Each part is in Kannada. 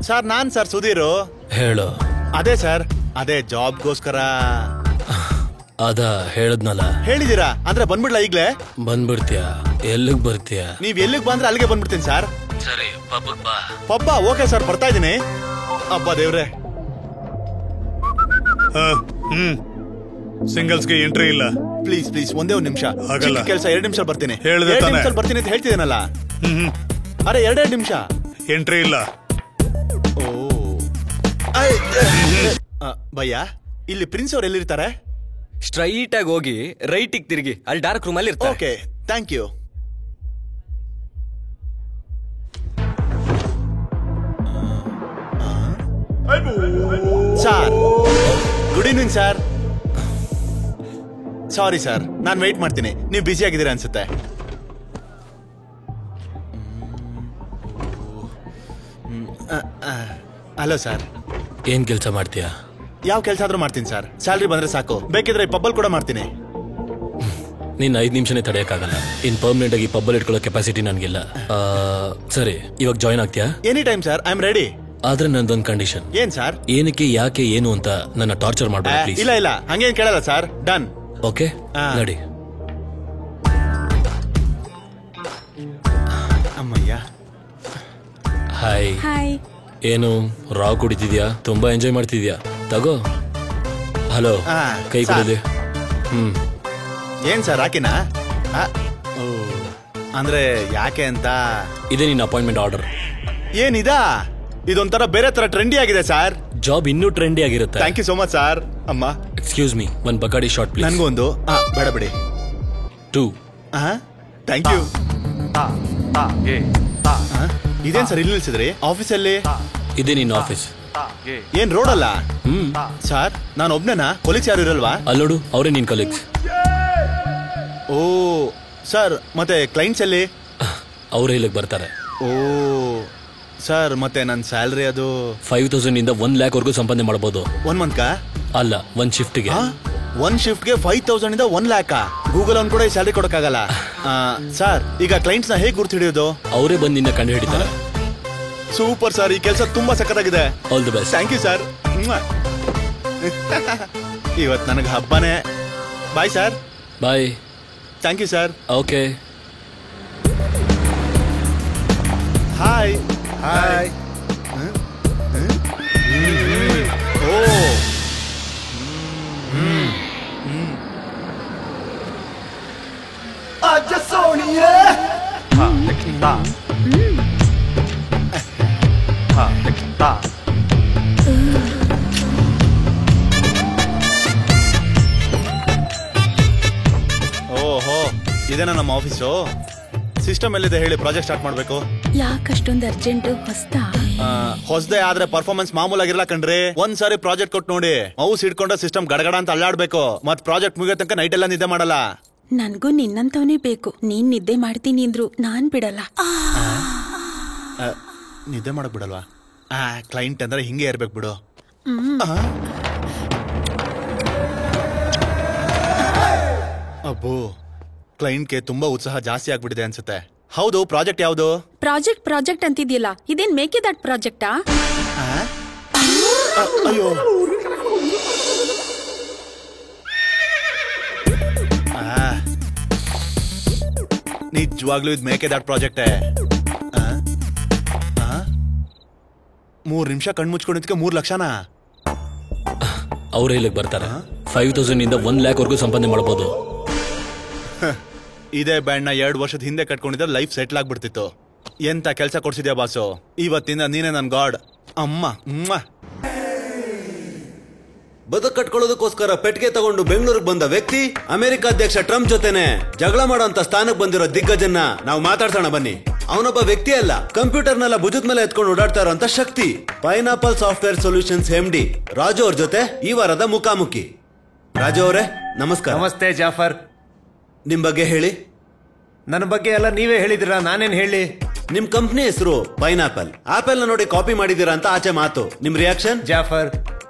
ಸರ್ ನಾನ್ ಸರ್ ಸುಧೀರು. ಹೇಳು. ಅದೇ ಸರ್, ಅದೇ ಜಾಬ್ಗೋಸ್ಕರ. ಅದ ಹೇಳದ್ನಲ್ಲ. ಹೇಳಿದೀರಾ ಅಂದ್ರೆ ಬಂದ್ಬಿಡ್ಲಾ ಈಗ್ಲೇ? ಬಂದ್ಬಿಡ್ತೀಯ? ಎಲ್ಲಿಗ್ ಬರ್ತೀಯ? ನೀವ್ ಎಲ್ಲಿಗ್ ಬಂದ್ರೆ ಅಲ್ಲಿಗೆ ಬಂದ್ಬಿಡ್ತೀನಿ ಸರ್. ಸರಿ ಪಬ್ಬಕ್ ಬಾ. ಪಬ್ಬ ಓಕೆ ಸರ್, ಬರ್ತಾ ಇದೀನಿ. ಅಬ್ಬಾ ದೇವ್ರೆ. ಸಿಂಗಲ್ಸ್ಗೆ ಎಂಟ್ರಿ ಇಲ್ಲ. ಪ್ಲೀಸ್ ಪ್ಲೀಸ್ ಒಂದೇ ಒಂದ್ ನಿಮಿಷ. ಕೆಲಸ 2 ನಿಮಿಷ ಬರ್ತೀನಿ. 2 ನಿಮಿಷ ಬರ್ತೀನಿ ಅಂತ ಹೇಳ್ತಿದ್ದೇನಲ್ಲ. ಅರೆ 2 ನಿಮಿಷ ಎಂಟ್ರಿ ಇಲ್ಲ. ಭಯ್ಯ, ಇಲ್ಲಿ ಪ್ರಿನ್ಸ್ ಅವ್ರು ಎಲ್ಲಿರ್ತಾರೆ? ಸ್ಟ್ರೈಟ್ ಆಗಿ ಹೋಗಿ ರೈಟಿಗೆ ತಿರುಗಿ, ಅಲ್ಲಿ ಡಾರ್ಕ್ ರೂಮ್ ಅಲ್ಲಿ ಇರ್ತಾರೆ. Okay, thank you. Sir good evening sir. Sorry sir, ನಾನು ವೆಯ್ಟ್ ಮಾಡ್ತೀನಿ. ನೀವು ಬ್ಯುಸಿ ಆಗಿದ್ದೀರಾ ಅನ್ಸುತ್ತೆ. Hello sir. ಏನ್ ಕೆಲಸ ಮಾಡ್ತೀಯಾ? ಯಾವ ಕೆಲಸ ಆದ್ರೂ ಮಾಡ್ತೀನಿ ಸರ್. ಸ್ಯಾಲ್ರಿ ಬಂದ್ರೆ ಸಾಕು. ಬೇಕಿದ್ರೆ ಪಬ್ಬಲ್ ಕೂಡ ಮಾಡ್ತೀನಿ. ನೀನ್ 5 ನಿಮಿಷನೇ ತಡೆಯಕ್ಕಾಗಲ್ಲ. ಇನ್ ಪರ್ಮನೆಂಟ್ ಆಗಿ ಪಬ್ಬಲ್ ಇಟ್ಕೊಳ್ಳೋ ಕೆಪಾಸಿಟಿ ನನ್ಗಿಲ್ಲ. ಸರಿ, ಇವಾಗ ಜಾಯ್ನ್ ಆಗ್ತೀಯಾ? Any time sir, I am ready. ಆದ್ರೆ ನಂದೊಂದು ಕಂಡೀಷನ್. ಏನ್ ಸರ್? ಏನಕ್ಕೆ, ಯಾಕೆ, ಏನು ಅಂತ ನನ್ನ ಟಾರ್ಚರ್ ಮಾಡ್ಬೇಡ ಪ್ಲೀಸ್. ಇಲ್ಲ ಇಲ್ಲ, ಹಂಗೇನ್ ಕೇಳಲ್ಲ ಸರ್. ಡನ್. ಓಕೆ, ನಡಿ. ಅಮ್ಮಯ್ಯ. ಹಾಯ್. ಹಾಯ್. ಏನು ರಾವ್ ಕುಡಿತಿದ್ಯಾ? ತುಂಬಾ ಎಂಜಾಯ್ ಮಾಡ್ತಿದ್ಯಾ? ತಗೋ. ಹಲೋ, ಕೈ ಕೊಡಿದೆ. ಏನ್ ಸರ್ ಹಾಕಿನಾ? ಅಂದ್ರೆ ಯಾಕೆ ಅಂತ? ಇದೇ ನಿನ್ನ ಅಪಾಯಿಂಟ್ಮೆಂಟ್ ಆರ್ಡರ್. ಏನಿದಾ? ಇದೊಂಥರ ಬೇರೆ ತರ ಟ್ರೆಂಡಿ ಆಗಿದೆ ಸರ್. ಜಾಬ್ ಇನ್ನೂ ಟ್ರೆಂಡಿ ಆಗಿರುತ್ತೆ. Thank you so much sir. ಅಮ್ಮ, ಎಕ್ಸ್ಕ್ಯೂಸ್ ಮೀ, ಒಂದ್ ಬಕಾಡಿ ಶಾರ್ಟ್ ಪ್ಲೀಸ್. ನನ್ಗೊಂದು. ಬೇಡ ಬಿಡಿ. 2. Thank you. ಇದೇನ್ ಸರ್ ಇಲ್ಲಿ ನಿಲ್ಸಿದ್ರಿ? ಆಫೀಸಲ್ಲಿ? ಇದೇ ನಿನ್ನ ಆಫೀಸ್. ಏನ್ ರೋಡ್ ಅಲ್ಲ? ಸರ್ ನಾನು ಒಬ್ನೇನಾ? ಕೊಲೀಗ್ಸ್ ಯಾರು ಇರಲ್ವಾ? ಅಲ್ಲೋಡು, ಅವರೇ ನಿನ್ ಕೊಲೀಗ್ಸ್. ಓ ಸರ್, ಮತ್ತೆ ಕ್ಲೈಂಟ್ಸ್ ಎಲ್ಲಿ? ಅವರೇ ಇಲ್ಲಿಗೆ ಬರ್ತಾರೆ. ಓ ಸರ್, ಮತ್ತೆ ನನ್ನ ಸ್ಯಾಲ್ರಿ ಅದು 5,000 ಇಂದ 1 lakh ವರೆಗೂ ಸಂಪಾದನೆ ಮಾಡಬಹುದು. 1 ಮಂತ್? ಅಲ್ಲ, 1 ಶಿಫ್ಟ್ಗೆ. 1 ಶಿಫ್ಟ್ಗೆ 5,000 ಇಂದ 1 lakh? ಗೂಗಲ್ ಅವ್ನು ಕೂಡ ಈ ಸ್ಯಾಲ್ರಿ ಕೊಡಕ್ಕಾಗಲ್ಲ. ಸರ್, ಈಗ ಕ್ಲೈಂಟ್ಸ್ ನ ಹೇಗೆ ಗುರ್ತು ಹಿಡಿಯೋದು? ಅವರೇ ಬಂದು ನಿನ್ನ ಕಂಡು ಹಿಡಿತಾರೆ. ಸೂಪರ್ ಸರ್, ಈ ಕೆಲಸ ತುಂಬಾ ಸಖತ್ತಾಗಿದೆ. All the best. Thank you sir. ಇವತ್ತು ನನಗೆ ಹಬ್ಬನೇ. Bye sir. Bye. Thank you sir. Okay. Hi. Hi. ಓ ಅಜ್ಜ ಸೋಣಿಯೇ. ಓಹೋ, ಇದೇನಾ ನಮ್ಮ ಆಫೀಸು? ಸಿಸ್ಟಮ್ ಎಲ್ಲಿದೆ ಹೇಳಿ, ಪ್ರಾಜೆಕ್ಟ್ ಸ್ಟಾರ್ಟ್ ಮಾಡ್ಬೇಕು. ಯಾಕಷ್ಟೊಂದು ಅರ್ಜೆಂಟ್? ಹೊಸದೇ ಆದ್ರೆ ಪರ್ಫಾರ್ಮೆನ್ಸ್ ಮಾಮೂಲಾಗಿರ್ಲಾ ಕಣ್ರಿ. ಒಂದ್ಸಾರಿ ಪ್ರಾಜೆಕ್ಟ್ ಕೊಟ್ಟು ನೋಡಿ, ಮೌಸ್ ಹಿಡ್ಕೊಂಡ್ರೆ ಸಿಸ್ಟಮ್ ಗಡಗಡ ಅಂತ ಅಲ್ಲಾಡ್ಬೇಕು. ಮತ್ ಪ್ರಾಜೆಕ್ಟ್ ಮುಗಿಯೋ ತನಕ ನೈಟ್ ಎಲ್ಲ ನಿದ್ದೆ ಮಾಡಲ್ಲ. ನನ್ಗೂ ನಿನ್ನಂತವನೇ ಬೇಕು. ನೀನ್ ನಿದ್ದೆ ಮಾಡ್ತೀನಿ ಅಂದ್ರು ನಾನ್ ಬಿಡಲ್ಲ. ನಿದ್ದೆ ಮಾಡಕ್ ಬಿಡಲ್ವಾ? ಕ್ಲೈಂಟ್ ಅಂದ್ರೆ ಹಿಂಗೆ ಇರ್ಬೇಕು ಬಿಡು. ಅಬ್ಬೋ, ಕ್ಲೈಂಟ್ಗೆ ತುಂಬಾ ಉತ್ಸಾಹ ಜಾಸ್ತಿ ಆಗ್ಬಿಟ್ಟಿದೆ ಅನ್ಸುತ್ತೆ. ಹೌದು, ಪ್ರಾಜೆಕ್ಟ್ ಯಾವುದು? ಪ್ರಾಜೆಕ್ಟ್ ಅಂತಿದ್ಯಲ್ಲ, ಇದೇನ್ ಮೇಕ್ ಇಟ್ ದಟ್ ಪ್ರಾಜೆಕ್ಟಾ? ಅಯ್ಯೋ, ನಿಜವಾಗ್ಲೂ ಇದು ಮೇಕ್ ಇಟ್ ದಟ್ ಪ್ರಾಜೆಕ್ಟೇ. 3 ನಿಮಿಷ ಕಣ್ಮುಚ್ಕೊಂಡಿದ್ಕೆ 3 ಲಕ್ಷನಾ? ಅವರೇ ಇಲ್ಲಿಗೆ ಬರ್ತಾರೆ. 5,000 ಇಂದ 1 lakh ವರೆಗೂ ಸಂಪಾದನೆ ಮಾಡಬಹುದು. ಇದೇ ಬ್ಯಾಂಡ್ ನ 2 ವರ್ಷದ ಹಿಂದೆ ಕಟ್ಕೊಂಡಿದ್ರೆ ಲೈಫ್ ಸೆಟ್ಲ್ ಆಗ್ಬಿಡ್ತಿತ್ತು. ಎಂತ ಕೆಲಸ ಕೊಡ್ಸಿದ್ಯಾ ಬಾಸು. ಇವತ್ತಿಂದ ನೀನೇ ನನ್ ಗಾಡ್. ಅಮ್ಮ. ಬದುಕು ಕಟ್ಕೊಳ್ಳೋದಕ್ಕೋಸ್ಕರ ಪೆಟ್ಟಿಗೆ ತಗೊಂಡು ಬೆಂಗಳೂರಿಗೆ ಬಂದ ವ್ಯಕ್ತಿ, ಅಮೆರಿಕ ಅಧ್ಯಕ್ಷ ಟ್ರಂಪ್ ಜೊತೆನೆ ಜಗಳ ಮಾಡೋಂತ ಸ್ಥಾನಕ್ಕೆ ಬಂದಿರೋ ದಿಗ್ಗಜನ್ನ ನಾವು ಮಾತಾಡ್ಸೋಣ ಬನ್ನಿ. ಅವನೊಬ್ಬ ವ್ಯಕ್ತಿ ಅಲ್ಲ, ಕಂಪ್ಯೂಟರ್ನೆಲ್ಲ ಭುಜದ ಮೇಲೆ ಎತ್ಕೊಂಡು ಓಡಾಡ್ತಾ ಇರೋಂತ ಶಕ್ತಿ. Pineapple software solutions MD Raju ಅವ್ರ ಜೊತೆ ಈ ವಾರದ ಮುಖಾಮುಖಿ. ರಾಜು ಅವರೇ ನಮಸ್ಕಾರ. ನಮಸ್ತೆ ಜಾಫರ್. ನಿಮ್ ಬಗ್ಗೆ ಹೇಳಿ. ನನ್ನ ಬಗ್ಗೆ ಎಲ್ಲ ನೀವೇ ಹೇಳಿದಿರಾ, ನಾನೇನ್ ಹೇಳಿ? ನಿಮ್ ಕಂಪ್ನಿ ಹೆಸರು ಪೈನಾಪಲ್. ಆಪಲ್ ನ ನೋಡಿ ಕಾಪಿ ಮಾಡಿದೀರಾ ಅಂತ ಆಚೆ ಮಾತು. ನಿಮ್ ರಿಯಾಕ್ಷನ್? ಜಾಫರ್,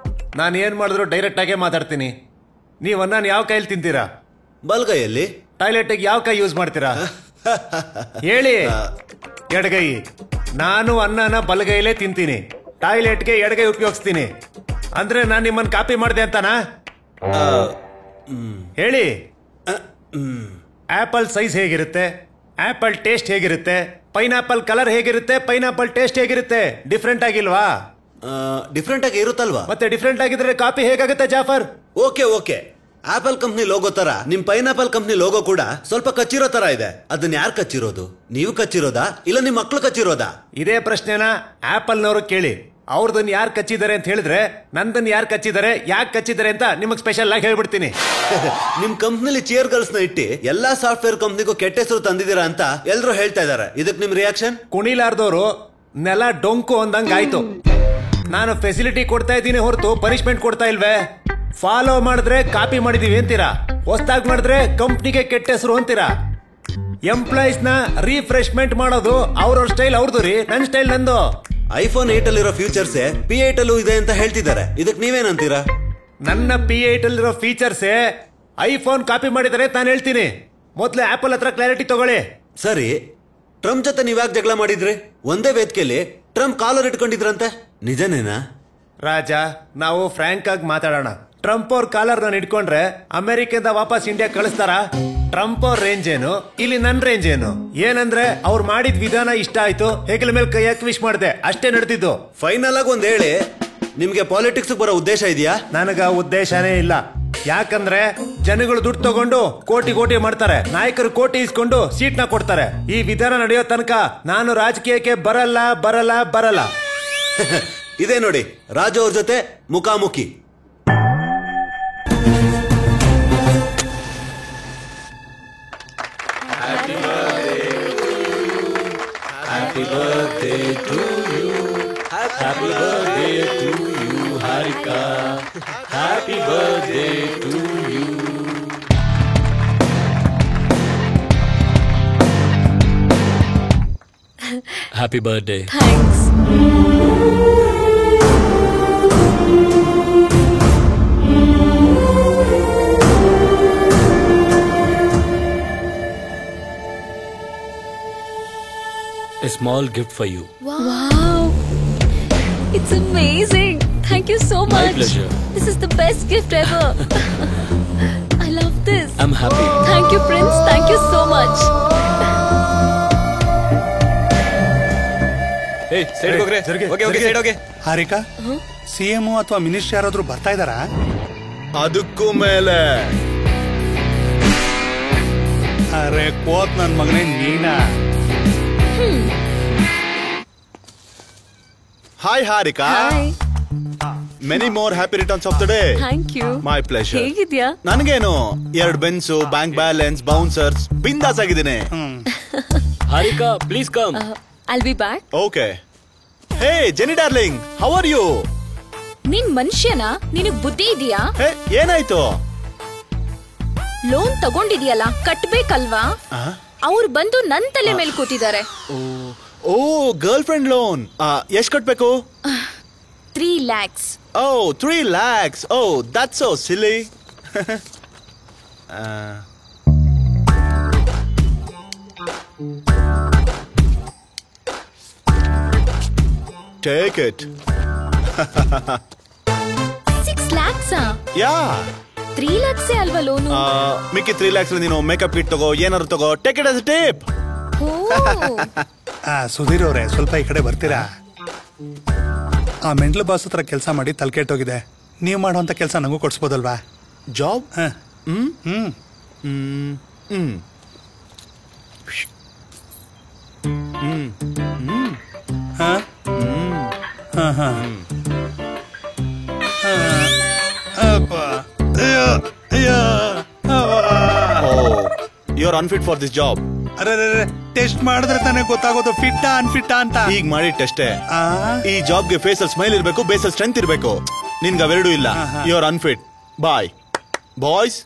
ನಾನು ಏನ್ ಮಾಡಿದ್ರು ಡೈರೆಕ್ಟ್ ಆಗೇ ಮಾತಾಡ್ತೀನಿ. ನೀವ್ ಅನ್ನ ಯಾವ ಕೈಯಲ್ಲಿ ತಿಂತೀರಾ? ಬಲ್ಗೈಯಲ್ಲಿ. ಟಾಯ್ಲೆಟ್ ಯಾವ ಕೈ ಯೂಸ್ ಮಾಡ್ತೀರಾ ಹೇಳಿ? ಎಡಗೈ. ನಾನು ಅನ್ನನ ಬಲಗೈಲೇ ತಿಂತೀನಿ. ಟಾಯ್ಲೆಟ್ಗೆ ಎಡಗೈ ಉಪಯೋಗಿಸ್ತೀನಿ ಅಂದ್ರೆ ನಾನು ನಿಮ್ಮನ್ನ ಕಾಪಿ ಮಾಡಿದೆ ಅಂತನಾ? ಹೇಳಿ. ಆಪಲ್ ಸೈಜ್ ಹೇಗಿರುತ್ತೆ, ಆಪಲ್ ಟೇಸ್ಟ್ ಹೇಗಿರುತ್ತೆ, ಪೈನಾಪಲ್ ಕಲರ್ ಹೇಗಿರುತ್ತೆ, ಪೈನಾಪಲ್ ಟೇಸ್ಟ್ ಹೇಗಿರುತ್ತೆ? ಡಿಫ್ರೆಂಟ್ ಆಗಿಲ್ವಾ? ಡಿಫ್ರೆಂಟ್ ಆಗಿ ಇರುತ್ತಲ್ವಾ? ಮತ್ತೆ ಡಿಫ್ರೆಂಟ್ ಆಗಿದ್ರೆ ಕಾಪಿ ಹೇಗಾಗುತ್ತೆ Jafar? Okay apple company logo ತರ ನಿಮ್ ಪೈನಾಪಲ್ ಕಂಪ್ನಿ ಲೋಗೋ ಕೂಡ ಸ್ವಲ್ಪ ಕಚ್ಚಿರೋ ತರ ಇದೆ. ಅದನ್ನ ಯಾರು ಕಚ್ಚಿರೋದು? ನೀವು ಕಚ್ಚಿರೋದಾ ಇಲ್ಲ ನಿಮ್ ಮಕ್ಳು ಕಚ್ಚಿರೋದಾ? ಇದೇ ಪ್ರಶ್ನೆನ ಆಪಲ್ನವರು ಕೇಳಿ. ಅವ್ರದನ್ನ ಯಾರು ಕಚ್ಚಿದ್ದಾರೆ ಅಂತ ಹೇಳಿದ್ರೆ ನಂದನ್ನ ಯಾರು ಕಚ್ಚಿದ್ದಾರೆ, ಯಾಕೆ ಕಚ್ಚಿದ್ದಾರೆ ಅಂತ ನಿಮಗ್ ಸ್ಪೆಷಲ್ ಆಗಿ ಹೇಳ್ಬಿಡ್ತೀನಿ. ನಿಮ್ ಕಂಪ್ನಿಲಿ ಚೇರ್ ಗರ್ಲ್ಸ್ ನ ಇಟ್ಟು ಎಲ್ಲಾ ಸಾಫ್ಟ್ವೇರ್ ಕಂಪ್ನಿಗೂ ಕೆಟ್ಟ ಹೆಸರು ತಂದಿದ್ದೀರಾ ಅಂತ ಎಲ್ರು ಹೇಳ್ತಾ ಇದಾರೆ. ಇದಕ್ ನಿಮ್ ರಿಯಾಕ್ಷನ್? ಕುಣಿಲಾರ್ದವರು ನೆಲ ಡೊಂಕು ಅಂದಂಗ ಆಯ್ತು. ನಾನು ಫೆಸಿಲಿಟಿ ಕೊಡ್ತಾ ಇದ್ದೀನಿ ಹೊರತು ಪನಿಷ್ಮೆಂಟ್ ಕೊಡ್ತಾ ಇಲ್ವೇ? ಫಾಲೋ ಮಾಡಿದ್ರೆ ಕಾಪಿ ಮಾಡಿದೀವಿ ಅಂತೀರಾ, ಹೊಸ್ದಾಗ್ ಮಾಡಿದ್ರೆ ಕಂಪ್ನಿಗೆ ಕೆಟ್ಟ ಹೆಸರು ಅಂತೀರಾ. ಎಂಪ್ಲಾಯೀಸ್ ನ ರಿಫ್ರೆಶ್ಮೆಂಟ್ ಮಾಡೋದು ಅವ್ರವ್ರ ಸ್ಟೈಲ್ ಅವ್ರದ್ದು ರೀ, ನನ್ ಸ್ಟೈಲ್ ನಂದು. ಐಫೋನ್ 8 ಅಲ್ಲಿರೋ ಫ್ಯೂಚರ್ಸ್ P8 ಅಲ್ಲೂ ಇದೆ ಅಂತ ಹೇಳ್ತಿದ್ದಾರೆ. ಇದಕ್ ನೀವೇನಂತೀರಾ? ನನ್ನ P8 ಅಲ್ಲಿರೋ ಫೀಚರ್ಸ್ ಐಫೋನ್ ಕಾಪಿ ಮಾಡಿದರೆ ನಾನು ಹೇಳ್ತೀನಿ. ಮೊದ್ಲು ಆಪಲ್ ಹತ್ರ ಕ್ಲಾರಿಟಿ ತಗೊಳ್ಳಿ. ಸರಿ, ಟ್ರಂಪ್ ಜೊತೆ ನೀವ್ಯಾಕೆ ಜಗಳ ಮಾಡಿದ್ರಿ? ಒಂದೇ ವೇದಿಕೆಯಲ್ಲಿ ಟ್ರಂಪ್ ಕಾಲರ್ ಇಟ್ಕೊಂಡಿದ್ರಂತೆ, ನಿಜನೇನಾ? ರಾಜ, ನಾವು ಫ್ರಾಂಕ್ ಆಗಿ ಮಾತಾಡೋಣ. ಟ್ರಂಪ್ ಅವ್ರ ಕಾಲರ್ ನಾನು ಇಟ್ಕೊಂಡ್ರೆ ಅಮೆರಿಕದ ವಾಪಸ್ ಇಂಡಿಯಾ ಕಳಿಸ್ತಾರ? ಟ್ರಂಪ್ ಅವ್ರ ರೇಂಜ್ ಏನು, ಇಲ್ಲಿ ನನ್ ರೇಂಜ್ ಏನು? ಏನಂದ್ರೆ ಅವ್ರು ಮಾಡಿದ ವಿಧಾನ ಇಷ್ಟ ಆಯ್ತು, ಹೆಗಲ ಮೇಲೆ ಕೈ ಹಾಕಿ ವಿಶ್ ಮಾಡಿದೆ, ಅಷ್ಟೇ ನಡೆದಿದ್ದು. ಫೈನಲ್ ಆಗಿ ಒಂದ್ ಹೇಳಿ, ನಿಮ್ಗೆ ಪಾಲಿಟಿಕ್ಸ್ ಬರೋ ಉದ್ದೇಶ ಇದೆಯಾ? ನನಗ ಉದ್ದೇಶನೇ ಇಲ್ಲ. ಯಾಕಂದ್ರೆ ಜನಗಳು ದುಡ್ಡು ತಗೊಂಡು ಕೋಟಿ ಕೋಟಿ ಮಾಡ್ತಾರೆ, ನಾಯಕರು ಕೋಟಿ ಇಸ್ಕೊಂಡು ಸೀಟ್ ನ ಕೊಡ್ತಾರೆ. ಈ ವಿಧಾನ ನಡೆಯೋ ತನಕ ನಾನು ರಾಜಕೀಯಕ್ಕೆ ಬರಲ್ಲ ಬರಲ್ಲ ಬರಲ್ಲ. ಇದೇ ನೋಡಿ ರಾಜು ಅವ್ರ ಜೊತೆ ಮುಖಾಮುಖಿ. Happy birthday to you. Happy birthday to you, Harika. Happy birthday to you. Happy birthday. Thanks. A small gift for you. Wow. It's amazing. Thank you so much. My pleasure. This is the best gift ever. I love this. I'm happy. Thank you, Prince. Thank you so much. ಏಯ್ ಸೈಡ್ ಹೋಗ್ರೆ. ಓಕೆ ಸೈಡ್ ಹೋಗಿ. ಹಾರಿಕಾ, ಸಿಎಂ ಅಥವಾ ಮಿನಿಸ್ಟರ್ ಯಾರಾದ್ರೂ ಬರ್ತಾ ಇದಾರಾ? ಅದಕ್ಕೂ ಮೇಲೆ ಅರೆ ಕೋತ್ ನನ್ ಮಗನೇ ನೀನಾ? Hi Harika. Hi. Many more happy returns of the day. Thank you. My pleasure. ಹೇಗಿದ್ಯಾ? ನನಗೇನು 2 ಬೆನ್ಸು, ಬ್ಯಾಂಕ್ ಬ್ಯಾಲೆನ್ಸ್, ಬೌನ್ಸರ್ಸ್, ಬಿಂದಾಸ್ ಆಗಿದ್ದೀನಿ. Harika, please come. I'll be back. Okay. Hey Jenny darling, how are you? ನೀನ್ ಮನುಷ್ಯನಾ? ನಿನಗ್ ಬುದ್ಧಿ ಇದೆಯಾ? ಹೇ ಏನಾಯ್ತು? ಲೋನ್ ತಗೊಂಡಿದ್ಯಲ್ಲ, ಕಟ್ಬೇಕಲ್ವಾ? ಅವ್ರು ಬಂದು ನನ್ ತಲೆ ಮೇಲೆ ಕೂತಿದ್ದಾರೆ. Oh girlfriend loan. ಎಷ್ಟು ಕಟ್ಬೇಕು? 3 lakhs. Oh 3 lakhs. Oh that's so silly. Take it. 6 lakhs? Yeah. 3 lakhs ಅಲ್ವಾ ಲೋನು? ಮಿಕ್ಕಿ 3 lakhs ನೀನು ಮೇಕಪ್ ಕಿಟ್ ತಗೋ, ಏನಾರು ತಗೋ. Take it as a tip. Sudhir ಅವರೇ, ಸ್ವಲ್ಪ ಈ ಕಡೆ ಬರ್ತೀರಾ? ಆ ಮೆಂಟ್ಲ್ ಬಾಸ್ ಹತ್ರ ಕೆಲಸ ಮಾಡಿ ತಲೆ ಕೆಟ್ಟೋಗಿದೆ. ನೀವು ಮಾಡುವಂತ ಕೆಲಸ ನಂಗೂ ಕೊಡ್ಸ್ಬೋದಲ್ವಾ? Job? You are unfit for this job. ಅರೆ ಟೆಸ್ಟ್ ಮಾಡಿದ್ರೆ ತಾನೇ ಗೊತ್ತಾಗೋದು ಫಿಟ್ ಅನ್ಫಿಟ್ ಅಂತ. ಈಗ ಮಾಡಿ ಟೆಸ್ಟೇ. ಈ ಜಾಬ್ಗೆ ಫೇಸ್ ಅಲ್ಲಿ ಸ್ಮೈಲ್ ಇರಬೇಕು, ಬೇಸ್ ಅಲ್ಲಿ ಸ್ಟ್ರೆಂತ್ ಇರಬೇಕು. ನಿನ್ಗೆ ಅವೆರಡೂ ಇಲ್ಲ. You are unfit. Bye boys.